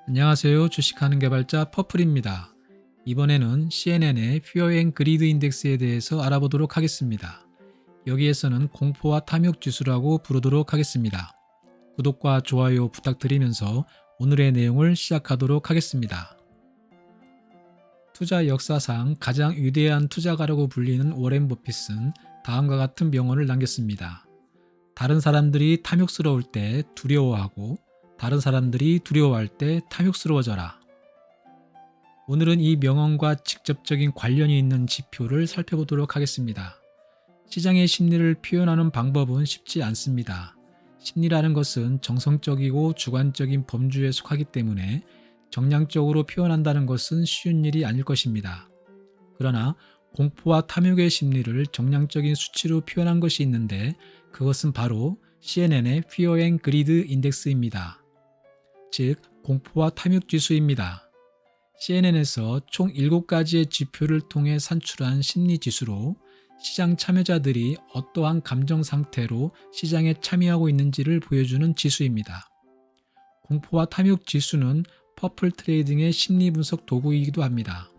안녕하세요. 주식하는 개발자 퍼플입니다. 이번에는 CNN의 Fear and Greed 인덱스에 대해서 알아보도록 하겠습니다. 여기에서는 공포와 탐욕 지수라고 부르도록 하겠습니다. 구독과 좋아요 부탁드리면서 오늘의 내용을 시작하도록 하겠습니다. 투자 역사상 가장 위대한 투자가라고 불리는 워렌 버핏은 다음과 같은 명언을 남겼습니다. 다른 사람들이 탐욕스러울 때 두려워하고 다른 사람들이 두려워할 때 탐욕스러워져라. 오늘은 이 명언과 직접적인 관련이 있는 지표를 살펴보도록 하겠습니다. 시장의 심리를 표현하는 방법은 쉽지 않습니다. 심리라는 것은 정성적이고 주관적인 범주에 속하기 때문에 정량적으로 표현한다는 것은 쉬운 일이 아닐 것입니다. 그러나 공포와 탐욕의 심리를 정량적인 수치로 표현한 것이 있는데 그것은 바로 CNN의 Fear and Greed 인덱스입니다. 즉 공포와 탐욕 지수입니다. CNN에서 총 7가지의 지표를 통해 산출한 심리 지수로 시장 참여자들이 어떠한 감정 상태로 시장에 참여하고 있는지를 보여주는 지수입니다. 공포와 탐욕 지수는 퍼플 트레이딩의 심리 분석 도구이기도 합니다.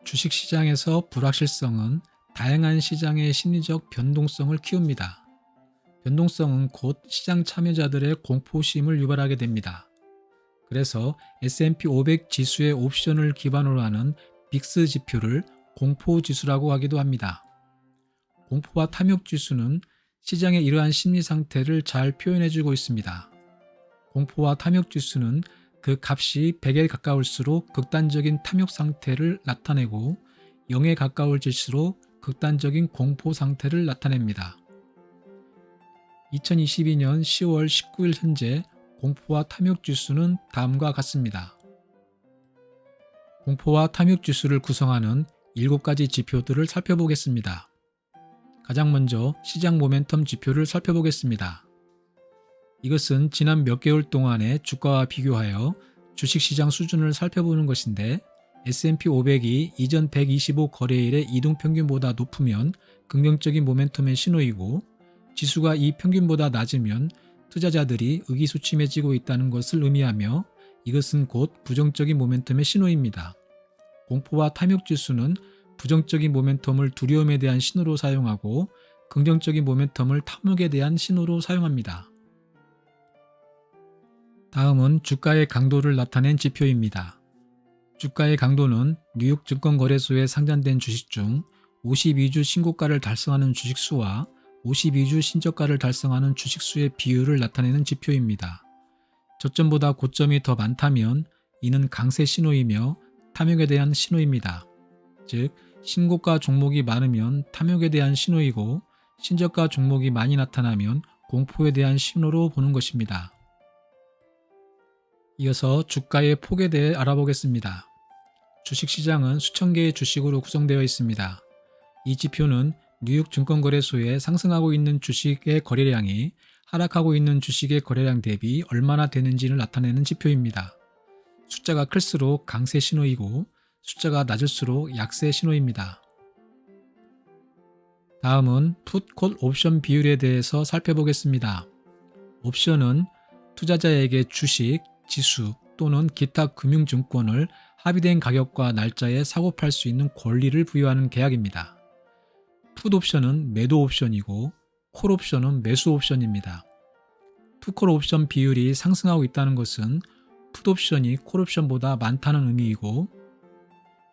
주식시장에서 불확실성은 다양한 시장의 심리적 변동성을 키웁니다. 변동성은 곧 시장 참여자들의 공포심을 유발하게 됩니다. 그래서 S&P 500 지수의 옵션을 기반으로 하는 빅스 지표를 공포 지수라고 하기도 합니다. 공포와 탐욕 지수는 시장의 이러한 심리 상태를 잘 표현해주고 있습니다. 공포와 탐욕 지수는 그 값이 100에 가까울수록 극단적인 탐욕 상태를 나타내고 0에 가까울수록 극단적인 공포 상태를 나타냅니다. 2022년 10월 19일 현재 공포와 탐욕 지수는 다음과 같습니다. 공포와 탐욕 지수를 구성하는 7가지 지표들을 살펴보겠습니다. 가장 먼저 시장 모멘텀 지표를 살펴보겠습니다. 이것은 지난 몇 개월 동안의 주가와 비교하여 주식시장 수준을 살펴보는 것인데 S&P 500이 이전 125 거래일의 이동평균보다 높으면 긍정적인 모멘텀의 신호이고 지수가 이 평균보다 낮으면 투자자들이 의기소침해지고 있다는 것을 의미하며 이것은 곧 부정적인 모멘텀의 신호입니다. 공포와 탐욕 지수는 부정적인 모멘텀을 두려움에 대한 신호로 사용하고 긍정적인 모멘텀을 탐욕에 대한 신호로 사용합니다. 다음은 주가의 강도를 나타낸 지표입니다. 주가의 강도는 뉴욕 증권거래소에 상장된 주식 중 52주 신고가를 달성하는 주식 수와 52주 신저가를 달성하는 주식 수의 비율을 나타내는 지표입니다. 저점보다 고점이 더 많다면 이는 강세 신호이며 탐욕에 대한 신호입니다. 즉, 신고가 종목이 많으면 탐욕에 대한 신호이고 신저가 종목이 많이 나타나면 공포에 대한 신호로 보는 것입니다. 이어서 주가의 폭에 대해 알아보겠습니다. 주식시장은 수천 개의 주식으로 구성되어 있습니다. 이 지표는 뉴욕 증권거래소에 상승하고 있는 주식의 거래량이 하락하고 있는 주식의 거래량 대비 얼마나 되는지를 나타내는 지표입니다. 숫자가 클수록 강세 신호이고 숫자가 낮을수록 약세 신호입니다. 다음은 풋, 콜, 옵션 비율에 대해서 살펴보겠습니다. 옵션은 투자자에게 주식, 지수 또는 기타 금융증권을 합의된 가격과 날짜에 사고 팔 수 있는 권리를 부여하는 계약입니다. 풋 옵션은 매도 옵션이고 콜 옵션은 매수 옵션입니다. 풋콜 옵션 비율이 상승하고 있다는 것은 풋 옵션이 콜 옵션보다 많다는 의미이고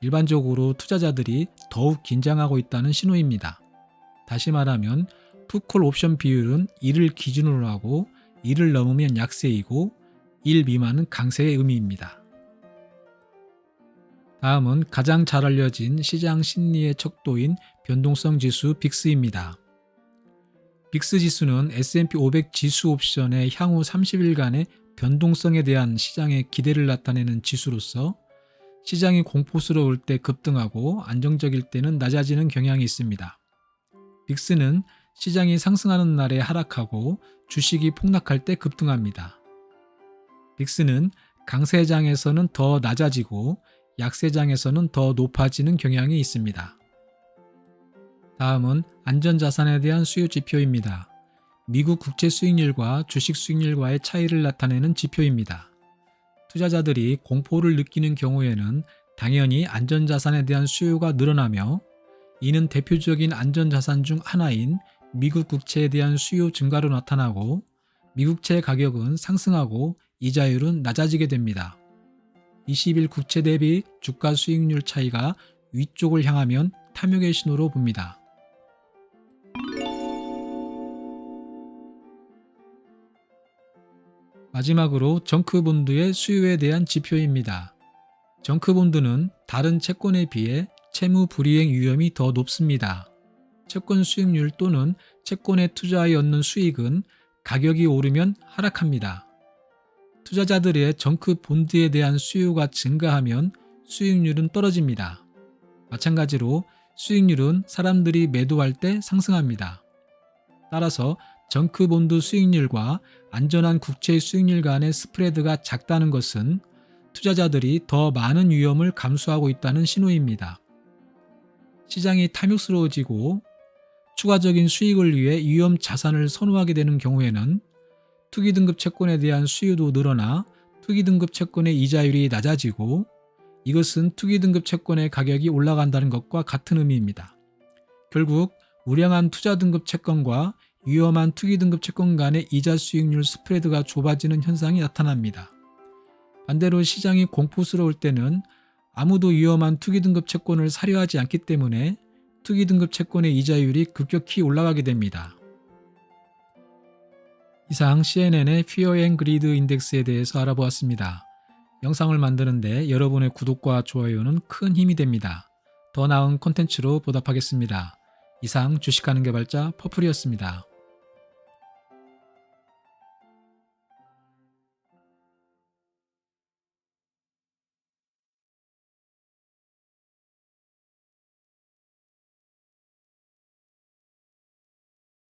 일반적으로 투자자들이 더욱 긴장하고 있다는 신호입니다. 다시 말하면 풋콜 옵션 비율은 1을 기준으로 하고 1을 넘으면 약세이고 1 미만은 강세의 의미입니다. 다음은 가장 잘 알려진 시장 심리의 척도인 변동성 지수 빅스입니다. 빅스 지수는 S&P 500 지수 옵션의 향후 30일간의 변동성에 대한 시장의 기대를 나타내는 지수로서 시장이 공포스러울 때 급등하고 안정적일 때는 낮아지는 경향이 있습니다. 빅스는 시장이 상승하는 날에 하락하고 주식이 폭락할 때 급등합니다. 빅스는 강세장에서는 더 낮아지고 약세장에서는 더 높아지는 경향이 있습니다. 다음은 안전자산에 대한 수요 지표입니다. 미국 국채 수익률과 주식 수익률과의 차이를 나타내는 지표입니다. 투자자들이 공포를 느끼는 경우에는 당연히 안전자산에 대한 수요가 늘어나며, 이는 대표적인 안전자산 중 하나인 미국 국채에 대한 수요 증가로 나타나고, 미국채 가격은 상승하고 이자율은 낮아지게 됩니다. 20일 국채 대비 주가 수익률 차이가 위쪽을 향하면 탐욕의 신호로 봅니다. 마지막으로 정크본드의 수요에 대한 지표입니다. 정크본드는 다른 채권에 비해 채무 불이행 위험이 더 높습니다. 채권 수익률 또는 채권에 투자하여 얻는 수익은 가격이 오르면 하락합니다. 투자자들의 정크본드에 대한 수요가 증가하면 수익률은 떨어집니다. 마찬가지로 수익률은 사람들이 매도할 때 상승합니다. 따라서 정크본드 수익률과 안전한 국채 수익률 간의 스프레드가 작다는 것은 투자자들이 더 많은 위험을 감수하고 있다는 신호입니다. 시장이 탐욕스러워지고 추가적인 수익을 위해 위험 자산을 선호하게 되는 경우에는 투기등급 채권에 대한 수요도 늘어나 투기등급 채권의 이자율이 낮아지고, 이것은 투기등급 채권의 가격이 올라간다는 것과 같은 의미입니다. 결국 우량한 투자등급 채권과 위험한 투기등급 채권 간의 이자 수익률 스프레드가 좁아지는 현상이 나타납니다. 반대로 시장이 공포스러울 때는 아무도 위험한 투기등급 채권을 사려 하지 않기 때문에 투기등급 채권의 이자율이 급격히 올라가게 됩니다. 이상 CNN의 Fear and Greed 인덱스에 대해서 알아보았습니다. 영상을 만드는데 여러분의 구독과 좋아요는 큰 힘이 됩니다. 더 나은 콘텐츠로 보답하겠습니다. 이상 주식하는 개발자 퍼플이었습니다.